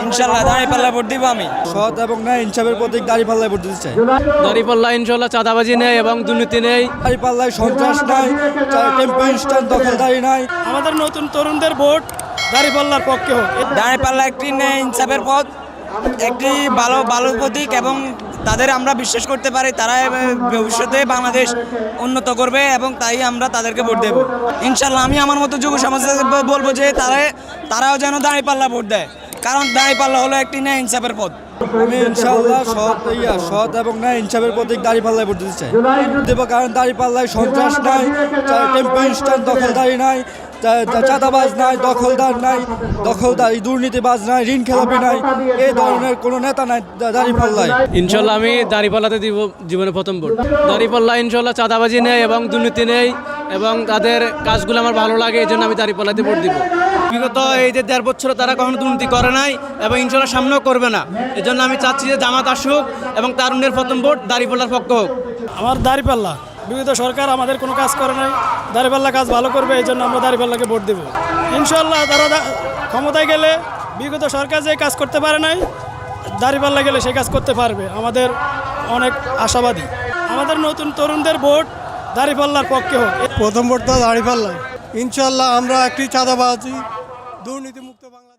ইনশাল্লাহ দাঁড়িপাল্লায় ভোট দিব আমি। সৎ এবং ন্যায় ইনসাফের প্রতীক দাঁড়িপাল্লায় ভোট দিতে চাই। দাঁড়িপাল্লা ইনশাল্লাহ চাঁদাবাজি নেই এবং দুর্নীতি নেই। দাঁড়িপাল্লায় সন্ত্রাস নাই, টেম্পো স্ট্যান্ড দখলদারি নাই। আমাদের নতুন তরুণদের ভোট দাঁড়িপাল্লার পক্ষে হোক। দাঁড়িপাল্লা একটি ন্যায় ইনসাফের পথ, একটি ভালো প্রতীক এবং তাদের আমরা বিশ্বাস করতে পারি তারা ভবিষ্যতে বাংলাদেশ উন্নত করবে এবং তাই আমরা তাদেরকে ভোট দেব ইনশাল্লাহ। আমি আমার মতো যুব সমাজকে বলবো যে তারাও যেন দাঁড়িপাল্লা ভোট দেয়, কারণ দাঁড়িপাল্লা হলো একটি ন্যায় ইনসাফের পথ। আমি ইনশাআল্লাহ সৎ এবং ন্যায় ইনসাফের প্রতীক দাঁড়িপাল্লায় ভোট দিতে চাই দেবো, কারণ দাঁড়িপাল্লায় সন্ত্রাস নাই, টেম্পো স্ট্যান্ড দখলদারি নাই, চাঁদাবাজ নাই, দখলদারি দুর্নীতিবাজ নাই, ঋণ খেলাপি নাই, এই ধরনের কোনো নেতা নাই দাঁড়িপাল্লায়। ইনশাল্লাহ আমি দাঁড়িপাল্লাতে দিব জীবনে প্রথম ভোট। দাঁড়িপাল্লা ইনশাল্লাহ চাঁদাবাজি নেই এবং দুর্নীতি নেই এবং তাদের কাজগুলো আমার ভালো লাগে, এই জন্য আমি দাঁড়িপাল্লাতে ভোট দিব। বিগত এই যে 1.5 বছর তারা কখনো দুর্নীতি করে নাই এবং ইনশাল্লাহ সামনেও করবে না। এই জন্য আমি চাচ্ছি যে জামাত আসুক এবং তারুণ্যের প্রথম ভোট দাঁড়িপাল্লার পক্ষ হোক। আমার দাঁড়িপাল্লা, বিগত সরকার আমাদের কোনো কাজ করে নাই, দাঁড়িপাল্লা কাজ ভালো করবে, এই জন্য আমরা দাঁড়িপাল্লাকে ভোট দেব ইনশাল্লাহ। তারা ক্ষমতায় গেলে বিগত সরকার যে কাজ করতে পারে নাই, দাঁড়িপাল্লা গেলে সেই কাজ করতে পারবে, আমাদের অনেক আশাবাদী। আমাদের নতুন তরুণদের ভোট দাঁড়িপাল্লার পক্ষে হোক। প্রথম ভোটটা দাঁড়িপাল্লায়। ইনশাল্লাহ আমরা একটি চাঁদাবাজি দুর্নীতিমুক্ত বাংলা